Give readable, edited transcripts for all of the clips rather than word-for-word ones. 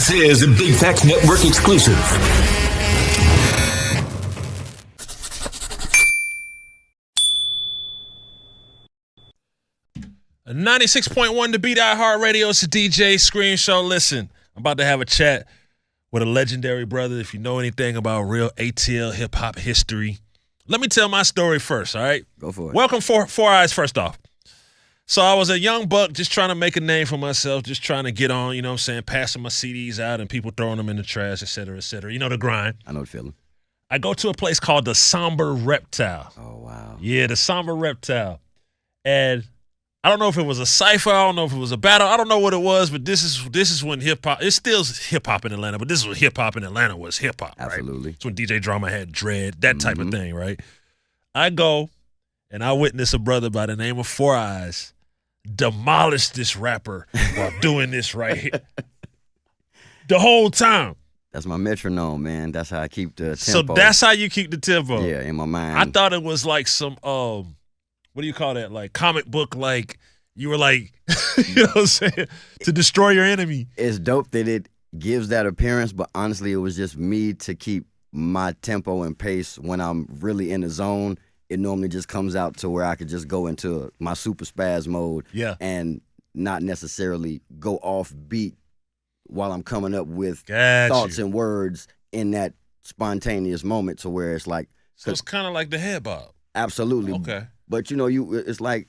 This is a Big Facts Network exclusive. A 96.1 The Beat iHeartRadio. It's a DJ Screen Show. Listen, I'm about to have a chat with a legendary brother. If you know anything about real ATL hip-hop history, let me tell my story first, all right? Go for it. Welcome, Four Eyes, first off. So I was a young buck just trying to make a name for myself, just trying to get on, you know what I'm saying, passing my CDs out and people throwing them in the trash, et cetera, et cetera. You know the grind. I know the feeling. I go to a place called the Somber Reptile. Oh, wow. Yeah, the Somber Reptile. And I don't know if it was a cipher. I don't know if it was a battle. I don't know what it was, but this is when hip-hop, it's still hip-hop in Atlanta, but this is when hip-hop in Atlanta was hip-hop, right? Absolutely. It's when DJ Drama had Dread, that type of thing, right? I go, and I witness a brother by the name of Four Eyes demolish this rapper while doing this right here. The whole time. That's my metronome, man. That's how I keep the tempo. So that's how you keep the tempo. Yeah, in my mind. I thought it was like some what do you call that? Like comic book, like you were like you know what I'm saying? To destroy your enemy. It's dope that it gives that appearance, but honestly it was just me to keep my tempo and pace when I'm really in the zone. It normally just comes out to where I could just go into my super spaz mode and not necessarily go off beat while I'm coming up with thoughts and words in that spontaneous moment to where it's like. So it's kind of like the head bob. Absolutely. Okay. But you know, it's like,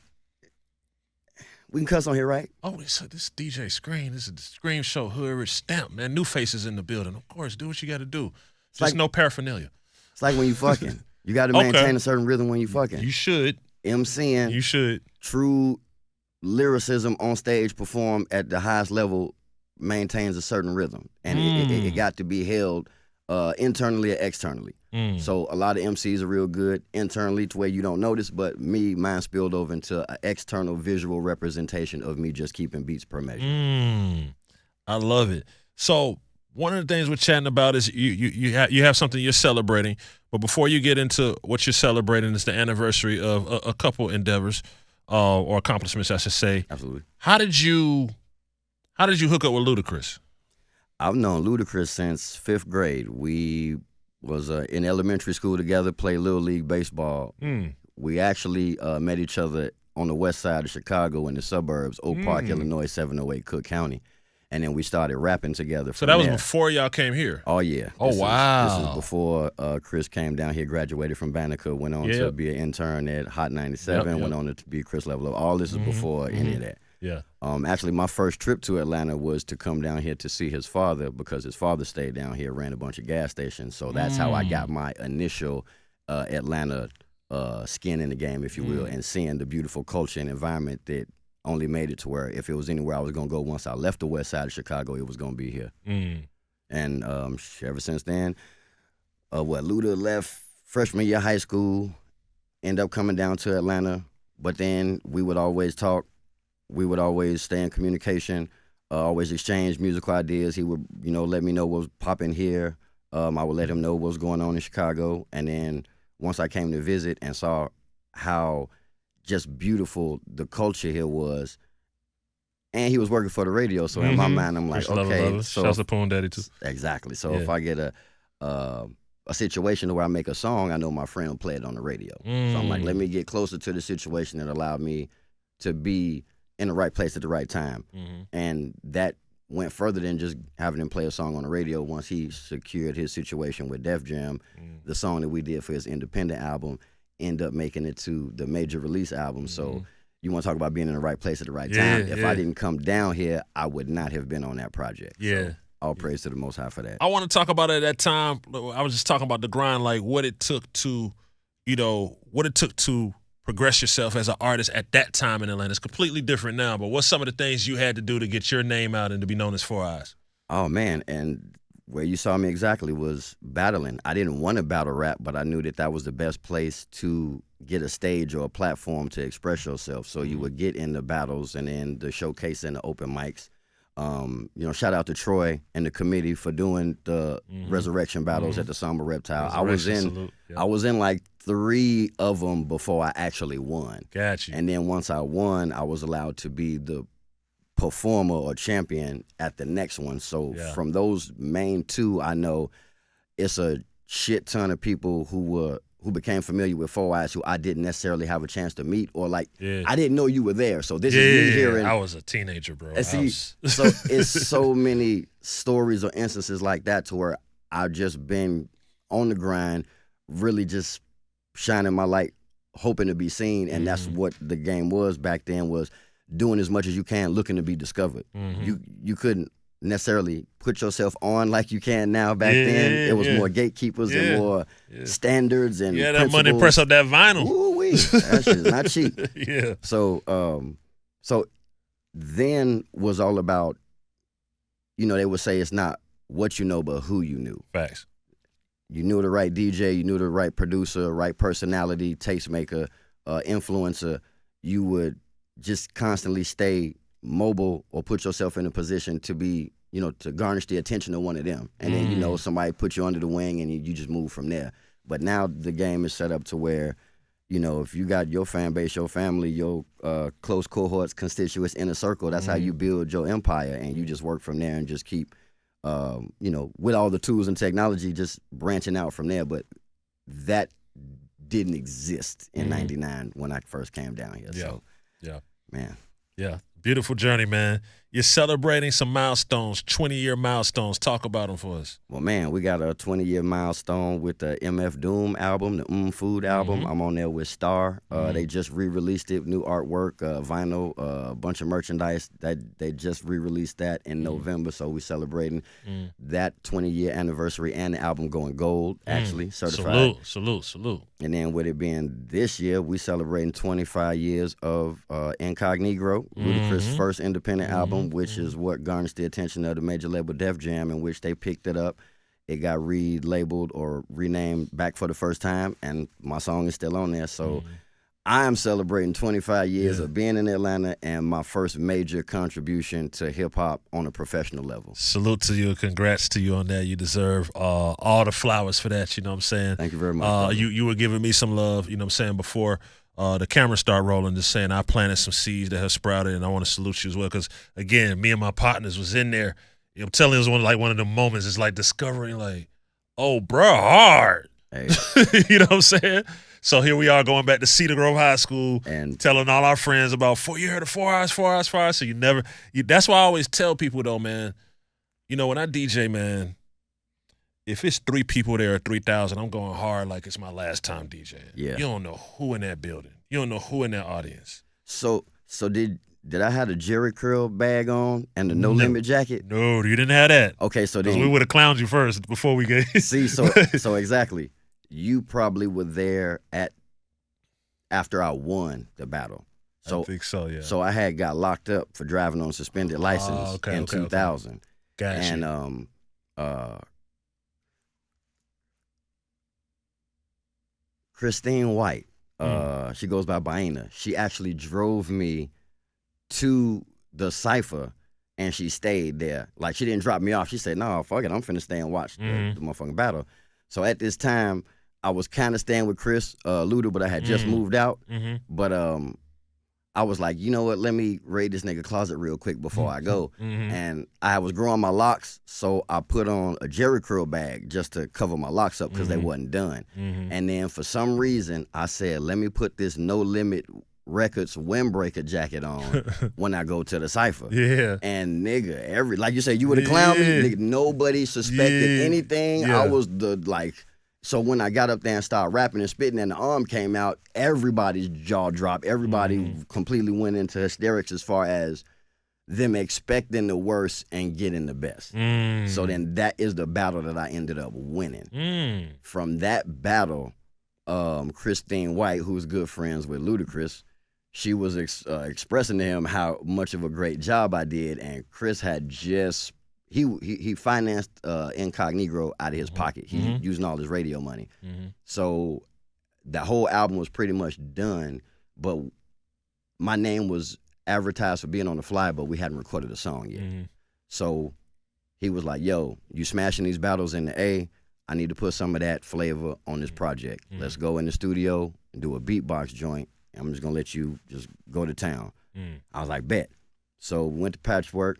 we can cuss on here, right? Oh, this DJ Scream. This is the Scream Show, Hood Rich Stamp, man. New faces in the building. Of course, do what you got to do. Just like, no paraphernalia. It's like when you fucking. You got to maintain a certain rhythm when you fucking. You should. MCing. You should. True lyricism on stage performed at the highest level maintains a certain rhythm. And it got to be held internally or externally. So a lot of MCs are real good internally to where you don't notice, but mine spilled over into an external visual representation of me just keeping beats per measure. I love it. So one of the things we're chatting about is you have something you're celebrating, but before you get into what you're celebrating, it's the anniversary of a couple endeavors or accomplishments, I should say. Absolutely. How did you hook up with Ludacris? I've known Ludacris since 5th grade. We was in elementary school together, played Little League baseball. We actually met each other on the west side of Chicago in the suburbs, Oak Park, Illinois, 708 Cook County. And then we started rapping together. So that was before y'all came here? Oh, yeah. Wow. This is before Chris came down here, graduated from Banneker, went on to be an intern at Hot 97, went on to be Chris Level Up. All this is before any of that. Yeah. Actually, my first trip to Atlanta was to come down here to see his father because his father stayed down here, ran a bunch of gas stations. So that's how I got my initial Atlanta skin in the game, if you will, and seeing the beautiful culture and environment that only made it to where if it was anywhere I was going to go once I left the west side of Chicago, it was going to be here. And ever since then, Luda left freshman year of high school, ended up coming down to Atlanta, but then we would always talk. We would always stay in communication, always exchange musical ideas. He would, let me know what was popping here. I would let him know what was going on in Chicago. And then once I came to visit and saw how just beautiful the culture here was, and he was working for the radio, so in my mind, I'm like, okay. So shouts to Poon Daddy too. Exactly. So if I get a situation where I make a song, I know my friend will play it on the radio. So I'm like, let me get closer to the situation that allowed me to be in the right place at the right time. And that went further than just having him play a song on the radio. Once he secured his situation with Def Jam, the song that we did for his independent album ended up making it to the major release album. So you want to talk about being in the right place at the right time. If I didn't come down here, I would not have been on that project. Yeah. So all praise to the Most High for that. I want to talk about it at that time. I was just talking about the grind, like what it took to progress yourself as an artist at that time in Atlanta. It's completely different now, but what's some of the things you had to do to get your name out and to be known as Four Eyes? Oh, man, and where you saw me exactly was battling. I didn't want to battle rap, but I knew that was the best place to get a stage or a platform to express yourself. So you would get in the battles and then the showcase and the open mics. Shout out to Troy and the committee for doing the resurrection battles at the Somber Reptile. I was in like 3 of them before I actually won. Got you. And then once I won, I was allowed to be the performer or champion at the next one. So from those main two, I know it's a shit ton of people who became familiar with Four Eyes who I didn't necessarily have a chance to meet, or like I didn't know you were there. So this is me hearing. I was a teenager, bro. And see, so it's so many stories or instances like that to where I've just been on the grind, really just shining my light, hoping to be seen, and that's what the game was back then, was doing as much as you can, looking to be discovered. You couldn't necessarily put yourself on like you can now. Back then, it was more gatekeepers and more standards and that principles. money press up that vinyl. Ooh-wee. That shit's not cheap. Yeah. So, so then was all about, they would say it's not what you know, but who you knew. Facts. You knew the right DJ, you knew the right producer, right personality, tastemaker, influencer. You would just constantly stay mobile or put yourself in a position to be, to garnish the attention of one of them. And then, somebody put you under the wing and you just move from there. But now the game is set up to where, if you got your fan base, your family, your close cohorts, constituents, inner circle, that's how you build your empire. And you just work from there and just keep, with all the tools and technology, just branching out from there. But that didn't exist in 99 when I first came down here. Yeah. So, man. Yeah. Beautiful journey, man. You're celebrating some milestones, 20-year milestones. Talk about them for us. Well, man, we got a 20-year milestone with the MF Doom album, the Food album. I'm on there with Star. They just re-released it, new artwork, vinyl, a bunch of merchandise. They just re-released that in November, so we're celebrating that 20-year anniversary and the album going gold, actually, certified. Salute. And then with it being this year, we celebrating 25 years of Incognito, Ludacris' first independent album, which is what garnished the attention of the major label Def Jam, in which they picked it up. It got relabeled or renamed back for the first time, and my song is still on there. So I am celebrating 25 years of being in Atlanta and my first major contribution to hip-hop on a professional level. Salute to you. Congrats to you on that. You deserve all the flowers for that, you know what I'm saying? Thank you very much. You were giving me some love, you know what I'm saying, before the camera start rolling, just saying I planted some seeds that have sprouted, and I want to salute you as well, because, again, me and my partners was in there. I'm telling you, it was one of the moments. It's like discovering, like, oh, bro, hard. Hey. You know what I'm saying? So here we are going back to Cedar Grove High School and telling all our friends about you heard of 4 Eyes. So that's why I always tell people, though, man, when I DJ, man, if it's 3 people there or 3,000, I'm going hard like it's my last time DJing. Yeah. You don't know who in that building. You don't know who in that audience. So did I have the Jerry curl bag on and the No Limit jacket? No, you didn't have that. Okay, so then we would have clowned you first before we get. See, so exactly. You probably were there after I won the battle. So I think so, yeah. So I had got locked up for driving on suspended license in 2000. Okay. Gotcha. And Christine White, she goes by Baina. She actually drove me to the cypher, and she stayed there. Like, she didn't drop me off. She said, "No, fuck it, I'm finna stay and watch the motherfucking battle." So at this time, I was kind of staying with Chris Luda, but I had just moved out. But I was like, you know what? Let me raid this nigga closet real quick before I go. And I was growing my locks, so I put on a Jerry curl bag just to cover my locks up because they wasn't done. And then for some reason, I said, let me put this No Limit Records windbreaker jacket on when I go to the cypher. Yeah. And nigga, like you said, you would have clowned me. Nigga, nobody suspected anything. Yeah. I was so when I got up there and started rapping and spitting and the arm came out, everybody's jaw dropped. Everybody completely went into hysterics as far as them expecting the worst and getting the best. So then that is the battle that I ended up winning. From that battle, Christine White, who's good friends with Ludacris, she was expressing to him how much of a great job I did, and Chris had just he financed Incognito out of his pocket. He using all his radio money. So that whole album was pretty much done, but my name was advertised for being on the fly, but we hadn't recorded a song yet. So he was like, yo, you smashing these battles in the A, I need to put some of that flavor on this project. Let's go in the studio and do a beatbox joint. I'm just going to let you just go to town. I was like, bet. So went to Patchwork.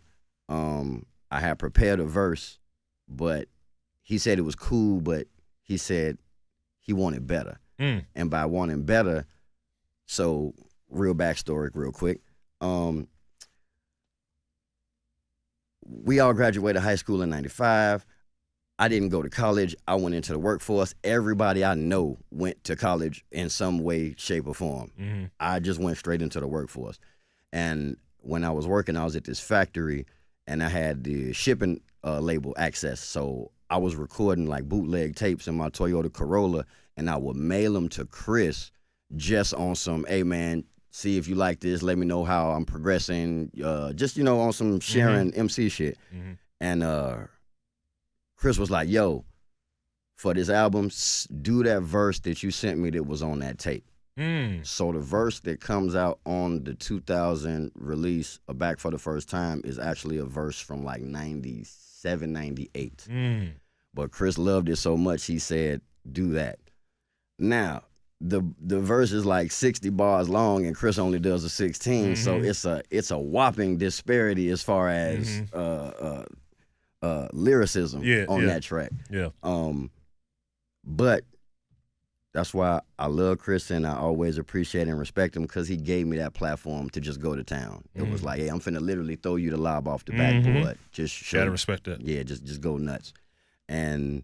I had prepared a verse, but he said it was cool, but he said he wanted better. And by wanting better, so real backstory real quick. We all graduated high school in 95. I didn't go to college. I went into the workforce. Everybody I know went to college in some way, shape, or form. I just went straight into the workforce. And when I was working, I was at this factory, and I had the shipping label access. So I was recording like bootleg tapes in my Toyota Corolla, and I would mail them to Chris just on some, hey, man, see if you like this. Let me know how I'm progressing. Just, on some sharing MC shit. And Chris was like, yo, for this album, do that verse that you sent me that was on that tape. So the verse that comes out on the 2000 release of Back for the First Time is actually a verse from like 97, 98. But Chris loved it so much, he said, do that. Now, the verse is like 60 bars long, and Chris only does a 16, so it's a whopping disparity as far as lyricism on that track. But that's why I love Chris, and I always appreciate and respect him, because he gave me that platform to just go to town. It was like, hey, I'm finna literally throw you the lob off the backboard. Just show. Gotta respect that. Yeah, just go nuts. And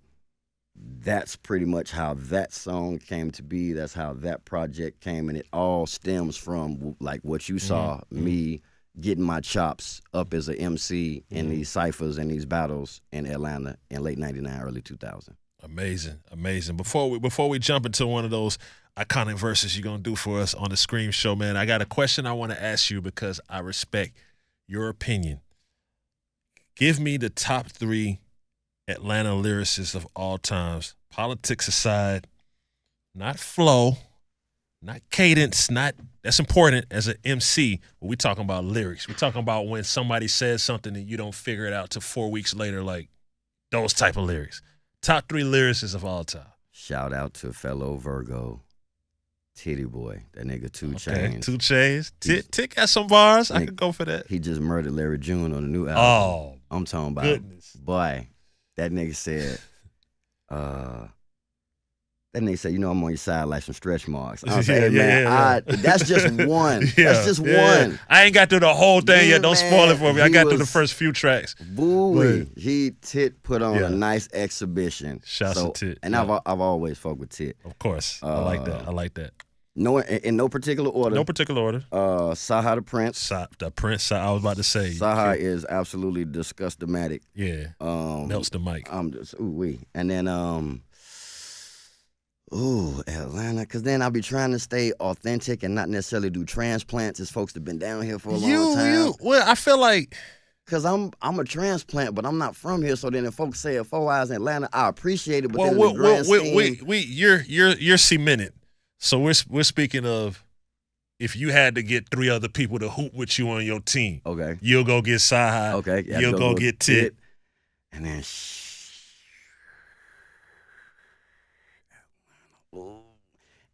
that's pretty much how that song came to be. That's how that project came, and it all stems from like what you saw, me getting my chops up as an MC in these ciphers and these battles in Atlanta in late 99, early 2000. Amazing. Before we jump into one of those iconic verses you're gonna do for us on the Scream Show, man, I got a question I want to ask you because I respect your opinion. Give me the top 3 Atlanta lyricists of all times. Politics aside, not flow, not cadence, that's important as an MC, but we talking about lyrics. We talking about when somebody says something and you don't figure it out till 4 weeks later, like those type of lyrics. Top 3 lyricists of all time. Shout out to fellow Virgo, Titty Boy, that nigga 2 Chainz. 2 Chainz. Tick got some bars. I could go for that. He just murdered Larry June on the new album. Oh, I'm talking about, goodness. Boy, that nigga said, I'm on your side like some stretch marks. I was like, hey, man, that's just one. That's just one. I ain't got through the whole thing yet. Don't spoil it for me. I got through the first few tracks. Boo-wee. Tit put on a nice exhibition. Shouts to Tit. And I've always fucked with Tit. Of course. I like that. No, in no particular order. Saha the Prince. The Prince, I was about to say. Saha is absolutely disgust-o-matic. Yeah. Melts the mic. I'm just, ooh-wee. And then, Atlanta, because then I'll be trying to stay authentic and not necessarily do transplants as folks that have been down here for a long time. Well, I feel like... Because I'm a transplant, but I'm not from here, so then if folks say 4 Eyes in Atlanta, I appreciate it, but then in the grand scheme... You're cemented. So we're speaking of if you had to get 3 other people to hoop with you on your team. Okay. You'll go get Saha. Okay. Yeah, you'll go get Tit. And then...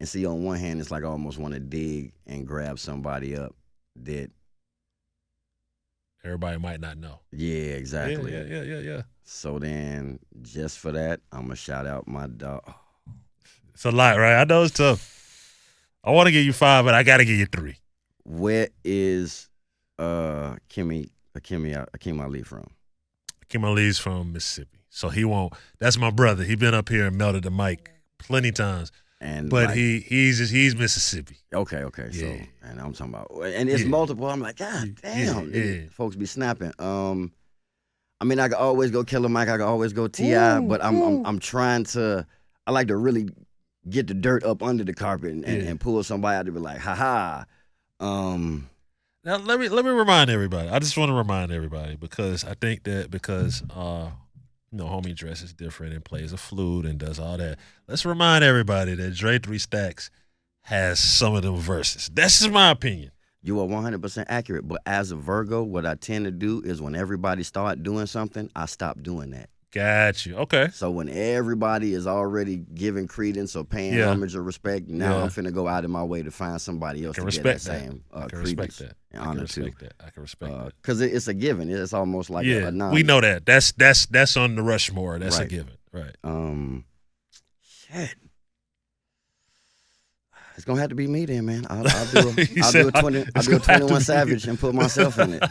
And see, on one hand, it's like I almost want to dig and grab somebody up that everybody might not know. Yeah, exactly. Yeah. So then, just for that, I'm going to shout out my dog. It's a lot, right? I know it's tough. I want to give you 5, but I got to give you 3. Where is Akeem Ali from? Akeem Ali's from Mississippi. So he won't. That's my brother. He been up here and melted the mic plenty times. But like, he's Mississippi. Okay. Yeah. So, and I'm talking about, and it's multiple. I'm like, God damn, folks be snapping. I mean, I could always go Killer Mike. I could always go T.I., but I'm trying to. I like to really get the dirt up under the carpet and pull somebody out to be like, ha. Now let me remind everybody. I just want to remind everybody because I think that homie dresses different and plays a flute and does all that. Let's remind everybody that Dre 3 Stacks has some of them verses. That's just my opinion. You are 100% accurate. But as a Virgo, what I tend to do is when everybody start doing something, I stop doing that. Got you. Okay. So when everybody is already giving credence or paying homage or respect, now I'm finna go out of my way to find somebody else to get that same credence and honor too. I can respect that. Because it's a given. It's almost like a non. We know that. That's on the Rushmore. That's a given. Right. Shit. It's gonna have to be me then, man. I'll do a 21 Savage and put myself in it.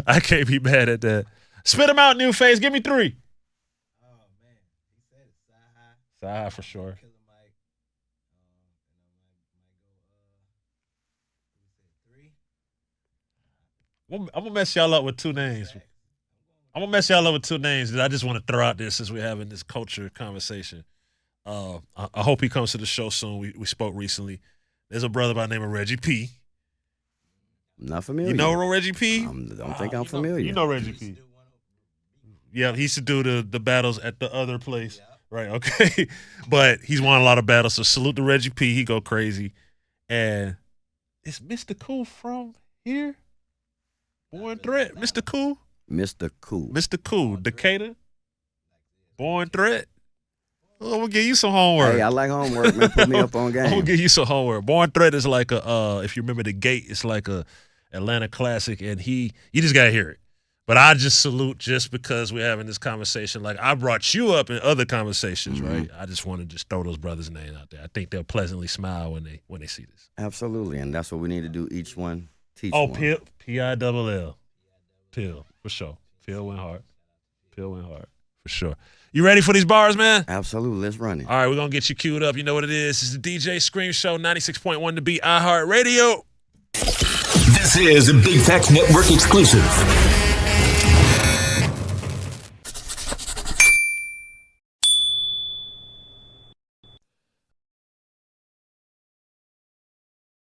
I can't be mad at that. Spit them out, new face. Give me 3. Oh man, he said it. Sci-Hi for sure. Killer Mike. I'm gonna mess y'all up with 2 names. That I just want to throw out there since we're having this culture conversation. I hope he comes to the show soon. We spoke recently. There's a brother by the name of Reggie P. Not familiar. You know Reggie P? I don't think I'm familiar. You know Reggie P. Yeah, he used to do the battles at the other place. Yeah. Right, okay. But he's won a lot of battles, so salute to Reggie P. He go crazy. And is Mr. Cool from here? Born Threat? Mr. Cool? Mr. Cool, Decatur? Born Threat? Oh, I'm going to give you some homework. Hey, I like homework, man. Put me up on game. I'm going to give you some homework. Born Threat is like if you remember The Gate, it's like a Atlanta classic, and you just got to hear it. But I just salute just because we're having this conversation. Like, I brought you up in other conversations, right? I just want to just throw those brothers' names out there. I think they'll pleasantly smile when they see this. Absolutely, and that's what we need to do. Each one, teach one. Oh, P-I-double-L. Pill, for sure. Phil went hard. For sure. You ready for these bars, man? Absolutely. Let's run it. All right, we're going to get you queued up. You know what it is. It's the DJ Scream Show, 96.1 to Beat iHeartRadio. This is a Big Facts Network exclusive.